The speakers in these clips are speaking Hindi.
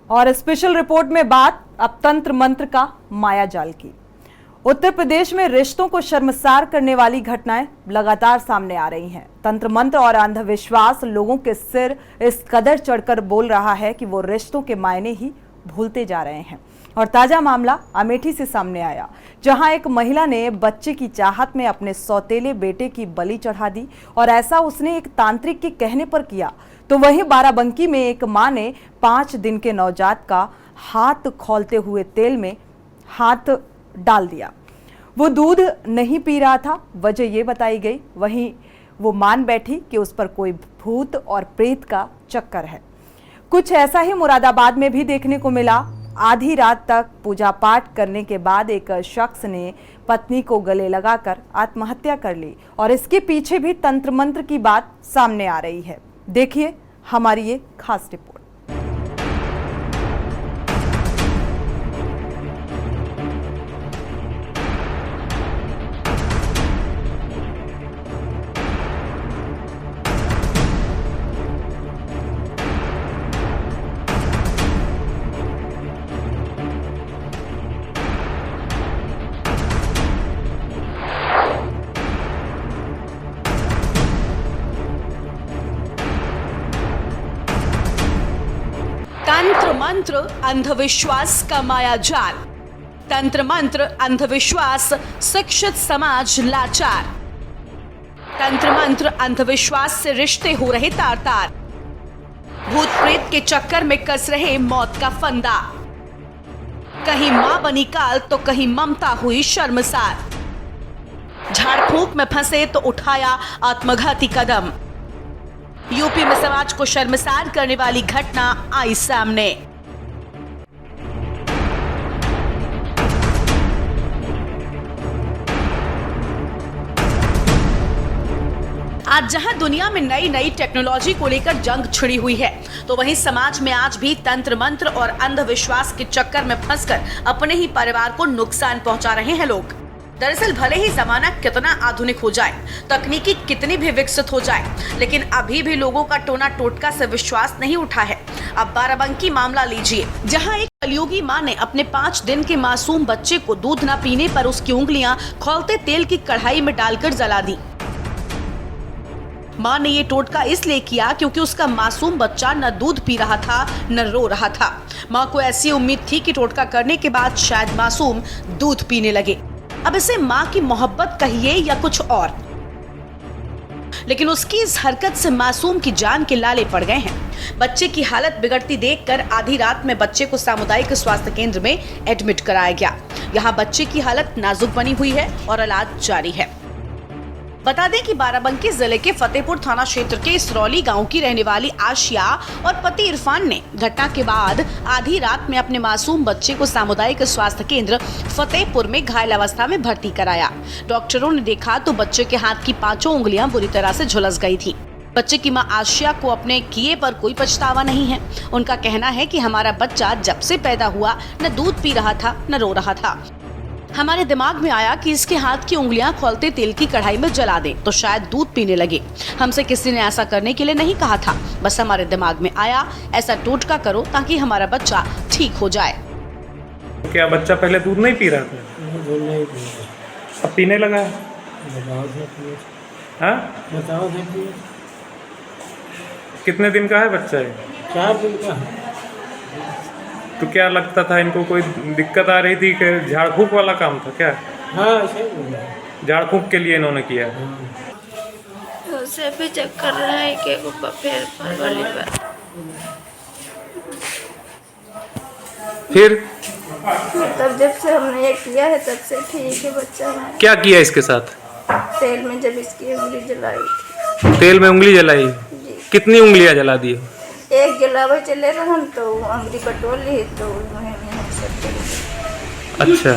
और स्पेशल रिपोर्ट में बात अब तंत्र मंत्र का माया जाल की। उत्तर प्रदेश में रिश्तों को शर्मसार करने वाली घटनाएं लगातार सामने आ रही हैं। तंत्र मंत्र और अंधविश्वास लोगों के सिर इस कदर चढ़कर बोल रहा है कि वो रिश्तों के मायने ही भूलते जा रहे हैं। और ताजा मामला अमेठी से सामने आया, जहां एक महिला ने बच्चे की चाहत में अपने सौतेले बेटे की बलि चढ़ा दी और ऐसा उसने एक तांत्रिक के कहने पर किया। तो वहीं बाराबंकी में एक मां ने 5 दिन के नवजात का हाथ खौलते हुए तेल में हाथ डाल दिया। वो दूध नहीं पी रहा था, वजह ये बताई गई। वहीं वो मान बैठी कि उस पर कोई भूत और प्रेत का चक्कर है। कुछ ऐसा ही मुरादाबाद में भी देखने को मिला। आधी रात तक पूजा पाठ करने के बाद एक शख्स ने पत्नी को गले लगाकर आत्महत्या कर ली और इसके पीछे भी तंत्र मंत्र की बात सामने आ रही है। देखिए हमारी ये खास रिपोर्ट। तंत्र मंत्र अंधविश्वास का माया जाल। तंत्र मंत्र अंधविश्वास, शिक्षित समाज लाचार। तंत्र मंत्र अंधविश्वास से रिश्ते हो रहे तार तार। भूत प्रेत के चक्कर में कस रहे मौत का फंदा। कहीं मां बनी काल तो कहीं ममता हुई शर्मसार। झाड़ फूंक में फंसे तो उठाया आत्मघाती कदम। यूपी में समाज को शर्मसार करने वाली घटना आई सामने। आज जहां दुनिया में नई नई टेक्नोलॉजी को लेकर जंग छिड़ी हुई है, तो वहीं समाज में आज भी तंत्र मंत्र और अंधविश्वास के चक्कर में फंसकर अपने ही परिवार को नुकसान पहुंचा रहे हैं लोग। दरअसल भले ही जमाना कितना आधुनिक हो जाए, तकनीकी कितनी भी विकसित हो जाए, लेकिन अभी भी लोगों का टोना टोटका से विश्वास नहीं उठा है। अब बाराबंकी मामला लीजिए, जहां एक कलयुगी मां ने अपने 5 दिन के मासूम बच्चे को दूध न पीने पर उसकी उंगलियां खौलते तेल की कढ़ाई में डालकर जला दी। मां ने ये टोटका इसलिए किया क्योंकि उसका मासूम बच्चा न दूध पी रहा था न रो रहा था। मां को ऐसी उम्मीद थी कि टोटका करने के बाद शायद मासूम दूध पीने लगे। अब इसे मां की मोहब्बत कहिए या कुछ और, लेकिन उसकी इस हरकत से मासूम की जान के लाले पड़ गए हैं। बच्चे की हालत बिगड़ती देखकर आधी रात में बच्चे को सामुदायिक स्वास्थ्य केंद्र में एडमिट कराया गया। यहाँ बच्चे की हालत नाजुक बनी हुई है और इलाज जारी है। बता दें कि बाराबंकी जिले के फतेहपुर थाना क्षेत्र के इसरौली गांव की रहने वाली आशिया और पति इरफान ने घटना के बाद आधी रात में अपने मासूम बच्चे को सामुदायिक स्वास्थ्य केंद्र फतेहपुर में घायल अवस्था में भर्ती कराया। डॉक्टरों ने देखा तो बच्चे के हाथ की 5 उंगलियां बुरी तरह से झुलस गई थी। बच्चे की मां आशिया को अपने किए पर कोई पछतावा नहीं है। उनका कहना है कि हमारा बच्चा जब से पैदा हुआ न दूध पी रहा था न रो रहा था। हमारे दिमाग में आया कि इसके हाथ की उंगलियां खौलते तेल की कढ़ाई में जला दें तो शायद दूध पीने लगे। हमसे किसी ने ऐसा करने के लिए नहीं कहा था, बस हमारे दिमाग में आया ऐसा टोटका करो ताकि हमारा बच्चा ठीक हो जाए। क्या बच्चा पहले दूध नहीं पी रहा था? दूध नहीं पी रहा। अब पीने लगा है? हाँ? बताओ से पिए। कितने दिन का है बच्चा है? 4 दिन का है। तो क्या लगता था इनको कोई दिक्कत आ रही थी कि झाड़ फूंक वाला काम था क्या? हाँ सही झाड़ फूंक के लिए इन्होंने किया। उसे भी चेक कर रहा है कि ऊपर फिर मतलब जब से हमने ये किया है तब से ठीक है बच्चा है। क्या किया इसके साथ? तेल में जब इसकी उंगली जलाई। तेल में उंगली जलाई? जी। कितनी उंगलियां जला दी? एक जलावे चले रहे तो उंगली बटोर ली तो अच्छा।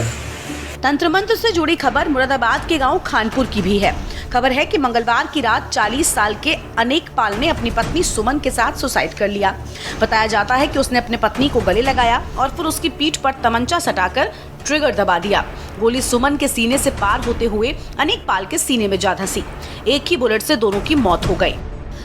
तंत्र मंत्र से जुड़ी खबर मुरादाबाद के गांव खानपुर की भी है। खबर है कि मंगलवार की रात 40 साल के अनेक पाल ने अपनी पत्नी सुमन के साथ सुसाइड कर लिया। बताया जाता है कि उसने अपने पत्नी को गले लगाया और फिर उसकी पीठ पर तमंचा सटाकर ट्रिगर दबा दिया। गोली सुमन के सीने से पार होते हुए अनेक पाल के सीने में जा धंसी। एक ही बुलेट से दोनों की मौत हो गई।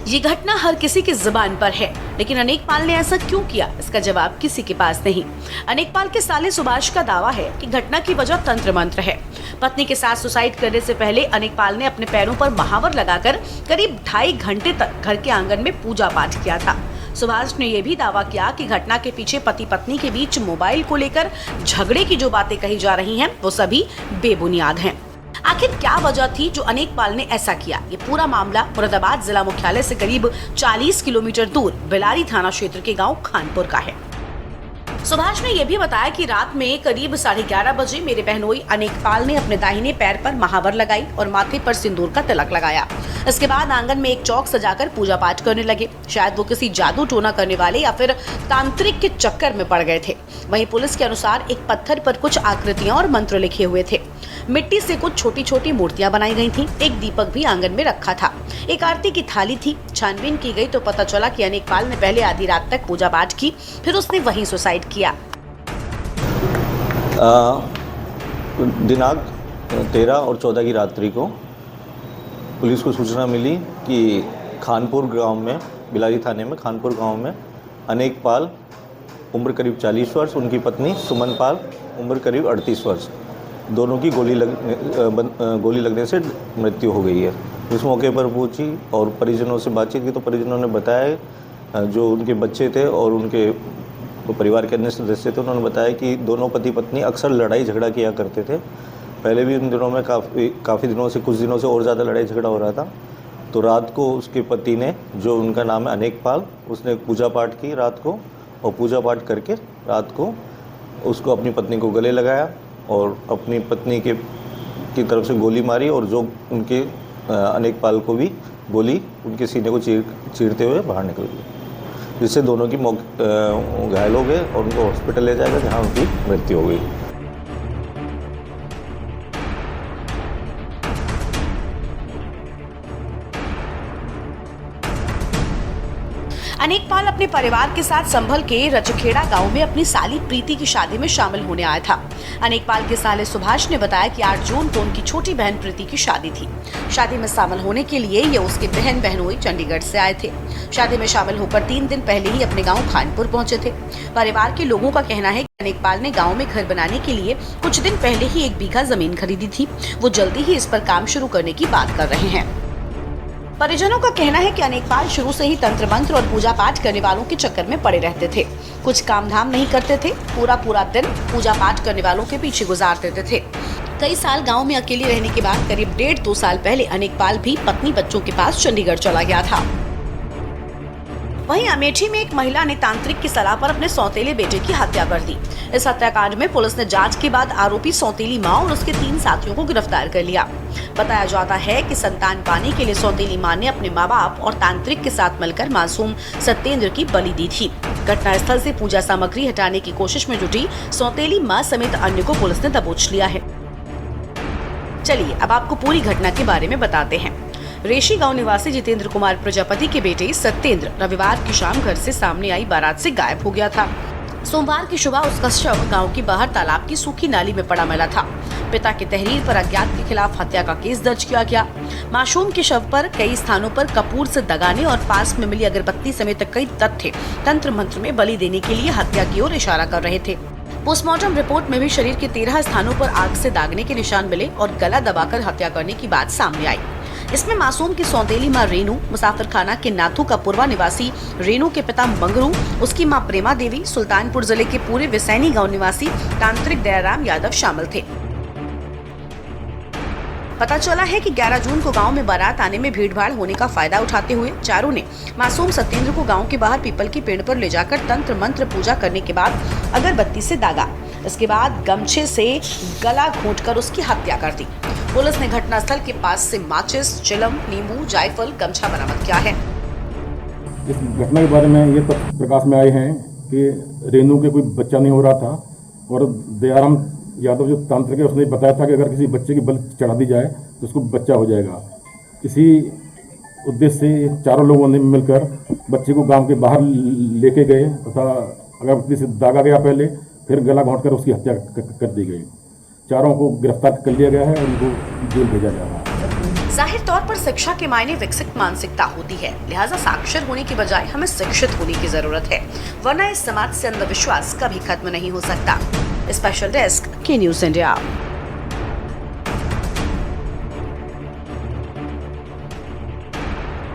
ये घटना हर किसी की जुबान पर है, लेकिन अनेकपाल ने ऐसा क्यों किया, इसका जवाब किसी के पास नहीं। अनेकपाल के साले सुभाष का दावा है कि घटना की वजह तंत्र मंत्र है। पत्नी के साथ सुसाइड करने से पहले अनेकपाल ने अपने पैरों पर महावर लगाकर करीब 2.5 घंटे तक घर के आंगन में पूजा पाठ किया था। सुभाष ने यह भी दावा किया कि घटना के पीछे पति पत्नी के बीच मोबाइल को लेकर झगड़े की जो बातें कही जा रही हैं, वो सभी बेबुनियाद हैं। आखिर क्या वजह थी जो अनेकपाल ने ऐसा किया? ये पूरा मामला मुरादाबाद जिला मुख्यालय से करीब 40 किलोमीटर दूर बेलारी थाना क्षेत्र के गांव खानपुर का है। सुभाष ने यह भी बताया कि रात में करीब 11:30 बजे मेरे बहनोई अनेकपाल ने अपने दाहिने पैर पर महावर लगाई और माथे पर सिंदूर का तिलक लगाया। इसके बाद आंगन में एक चौक सजाकर पूजा पाठ करने लगे। शायद वो किसी जादू टोना करने वाले या फिर तांत्रिक के चक्कर में पड़ गए थे। वहीं पुलिस के अनुसार एक पत्थर पर कुछ आकृतियां और मंत्र लिखे हुए थे। मिट्टी से कुछ छोटी छोटी मूर्तियां बनाई गई थी। एक दीपक भी आंगन में रखा था। एक आरती की थाली थी। छानबीन की गई तो पता चला कि अनेकपाल ने पहले आधी रात तक पूजा पाठ की, फिर उसने वहीं सुसाइड किया। दिनांक 13 और 14 की रात्रि को पुलिस को सूचना मिली कि खानपुर गांव में, बिलारी थाने में खानपुर गांव में अनेकपाल उम्र करीब 40 वर्ष, उनकी पत्नी सुमन पाल उम्र करीब 38 वर्ष, दोनों की गोली लगने से मृत्यु हो गई है। इस मौके पर पहुंची और परिजनों से बातचीत की तो परिजनों ने बताया, जो उनके बच्चे थे और उनके परिवार के अन्य सदस्य थे, उन्होंने बताया कि दोनों पति पत्नी अक्सर लड़ाई झगड़ा किया करते थे। पहले भी उन दिनों में काफ़ी दिनों से, कुछ दिनों से और ज़्यादा लड़ाई झगड़ा हो रहा था। तो रात को उसके पति ने, जो उनका नाम है अनेकपाल, उसने पूजा पाठ की रात को, और पूजा पाठ करके रात को उसको अपनी पत्नी को गले लगाया और अपनी पत्नी की तरफ से गोली मारी और जो उनके अनेकपाल को भी गोली उनके सीने को चीरते हुए बाहर निकल गई, जिससे दोनों की घायल हो गए और उनको हॉस्पिटल ले जाएगा, जहां उनकी मृत्यु हो गई। अनेकपाल अपने परिवार के साथ संभल के रचखेड़ा गांव में अपनी साली प्रीति की शादी में शामिल होने आया था। अनेकपाल के साले सुभाष ने बताया कि 8 जून को उनकी छोटी बहन प्रीति की शादी थी। शादी में शामिल होने के लिए ये उसके बहन बहनोई चंडीगढ़ से आए थे। शादी में शामिल होकर 3 दिन पहले ही अपने गाँव खानपुर पहुंचे थे। परिवार के लोगों का कहना है कि अनेकपाल ने गाँव में घर बनाने के लिए कुछ दिन पहले ही 1 बीघा जमीन खरीदी थी। वो जल्दी ही इस पर काम शुरू करने की बात कर रहे हैं। परिजनों का कहना है कि अनेकपाल शुरू से ही तंत्र मंत्र और पूजा पाठ करने वालों के चक्कर में पड़े रहते थे। कुछ काम धाम नहीं करते थे, पूरा दिन पूजा पाठ करने वालों के पीछे गुजार देते थे। कई साल गांव में अकेले रहने के बाद करीब 1.5-2 साल पहले अनेकपाल भी पत्नी बच्चों के पास चंडीगढ़ चला गया था। वहीं अमेठी में एक महिला ने तांत्रिक की सलाह पर अपने सौतेले बेटे की हत्या कर दी। इस हत्याकांड में पुलिस ने जांच के बाद आरोपी सौतेली मां और उसके 3 साथियों को गिरफ्तार कर लिया। बताया जाता है कि संतान पाने के लिए सौतेली मां ने अपने माँ बाप और तांत्रिक के साथ मिलकर मासूम सत्येंद्र की बलि दी थी। घटनास्थल से पूजा सामग्री हटाने की कोशिश में जुटी सौतेली मां समेत अन्य को पुलिस ने दबोच लिया है। चलिए अब आपको पूरी घटना के बारे में बताते हैं। रेशी गांव निवासी जितेंद्र कुमार प्रजापति के बेटे सत्येंद्र रविवार की शाम घर से सामने आई बारात से गायब हो गया था। सोमवार की सुबह उसका शव गांव के बाहर तालाब की सूखी नाली में पड़ा मिला था। पिता की तहरीर पर अज्ञात के खिलाफ हत्या का केस दर्ज किया गया। मासूम के शव पर कई स्थानों पर कपूर से दगाने और पास में मिली अगरबत्ती समेत कई तथ्य तंत्र मंत्र में बलि देने के लिए हत्या की ओर इशारा कर रहे थे। पोस्टमार्टम रिपोर्ट में भी शरीर के 13 स्थानों पर आग से दागने के निशान मिले और गला दबाकर हत्या करने की बात सामने आई। इसमें मासूम की सौतेली मां रेनू, मुसाफिर खाना के नाथू का पूर्वा निवासी रेनू के पिता मंगरू, उसकी मां प्रेमा देवी, सुल्तानपुर जिले के पूरे विसैनी गांव निवासी तांत्रिक दयाराम यादव शामिल थे। पता चला है कि 11 जून को गांव में बारात आने में भीड़भाड़ होने का फायदा उठाते हुए चारों ने मासूम सत्येंद्र को गांव के बाहर पीपल के पेड़ पर ले जाकर तंत्र मंत्र पूजा करने के बाद अगरबत्ती से दागा। इसके बाद गमछे से गला घोंटकर उसकी हत्या कर दी। पुलिस ने घटनास्थल के पास से माचिस, चिलम, नींबू, जायफल, गमछा बरामद किया है। इस घटना के बारे में ये तथ्य प्रकाश में आए हैं कि रेनू के कोई बच्चा नहीं हो रहा था और दयाराम यादव जो तांत्रिक है उसने बताया था कि अगर किसी बच्चे की बलि चढ़ा दी जाए तो उसको बच्चा हो जाएगा। इसी उद्देश्य से चारों लोगों ने मिलकर बच्चे को गांव के बाहर लेके गए तथा अगरबत्ती से दागा गया पहले, फिर गला घोंटकर उसकी हत्या कर दी गई। चारों को गिरफ्तार कर लिया गया है और उनको जेल भेजा जा रहा है। जाहिर तौर पर शिक्षा के मायने विकसित मानसिकता होती है, लिहाजा साक्षर होने की बजाय हमें शिक्षित होने की जरूरत है, वरना इस समाज से अंधविश्वास कभी खत्म नहीं हो सकता। स्पेशल डेस्क के न्यूज़ इंडिया।